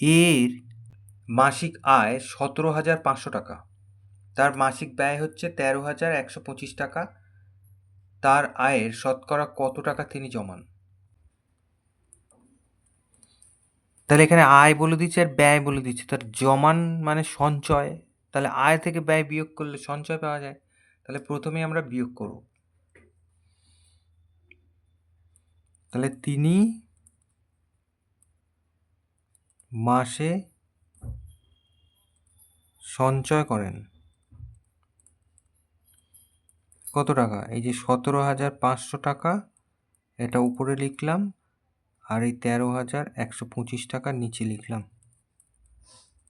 এর মাসিক আয় 17,500 টাকা, তার মাসিক ব্যয় হচ্ছে 13,125 টাকা, তার আয়ের শতকরা কত টাকা তিনি জমান? তাহলে এখানে আয় বলে দিচ্ছে আর ব্যয় বলে দিচ্ছে, তার জমান মানে সঞ্চয়, তাহলে আয় থেকে ব্যয় বিয়োগ করলে সঞ্চয় পাওয়া যায়। তাহলে প্রথমেই আমরা বিয়োগ করব। তাহলে তিনি মাসে সঞ্চয় করেন কত টাকা? এই যে 17,500 টাকা এটা উপরে লিখলাম, আর এই 13,125 টাকা নিচে লিখলাম।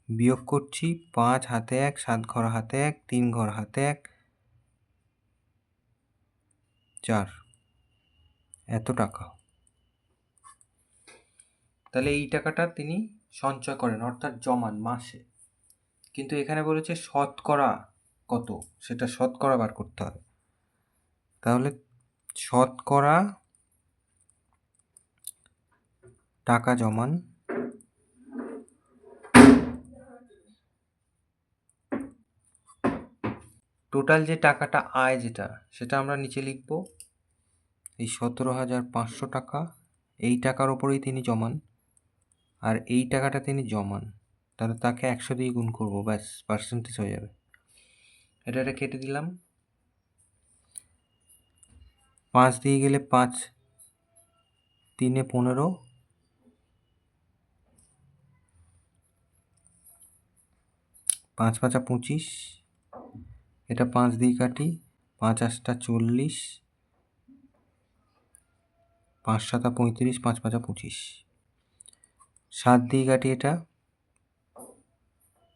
বিয়োগ করছি, 5 হাতে 1, 7 ঘর হাতে 1, 3 ঘর হাতে 1, 4, এত টাকা। তাহলে এই টাকাটা তিনি সঞ্চয় করেন অর্থাৎ জমান মাসে। কিন্তু এখানে বলেছে শতকরা কত, সেটা শতকরা বার করতে হবে। তাহলে শতকরা টাকা জমান টোটাল যে টাকাটা আয় যেটা, সেটা আমরা নিচে লিখব। এই 17,500 টাকা, এই টাকার ওপরেই তিনি জমান, আর এই টাকাটা তিনি জমান, তাহলে তাকে 100 দিয়ে গুণ করবো, ব্যাস পার্সেন্টেজ হয়ে যাবে। এটা কেটে দিলাম, 5 দিয়ে গেলে 5, 3 15, 5 5 25, এটা 5 দিয়ে কাটি, 5 8 40, 5 7 35, 5 5 25, 7 দিয়ে কাটি, এটা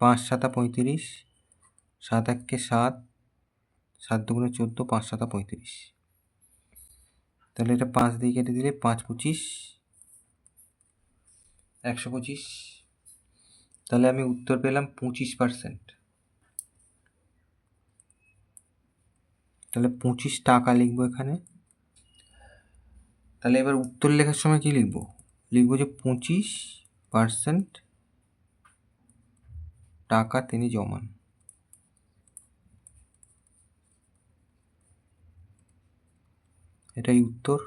5 7 35, 7 1 7, 7 2 14, 5 7 35। তাহলে এটা 5 দিয়ে কেটে দিলে 5 25, 125। তাহলে আমি উত্তর পেলাম 25%। তাহলে 25 টাকা লিখবো এখানে। তাহলে এবার উত্তর লেখার সময় কি লিখবো? লিখবো যে 25% টাকা তিনি জমান। এটাই উত্তর।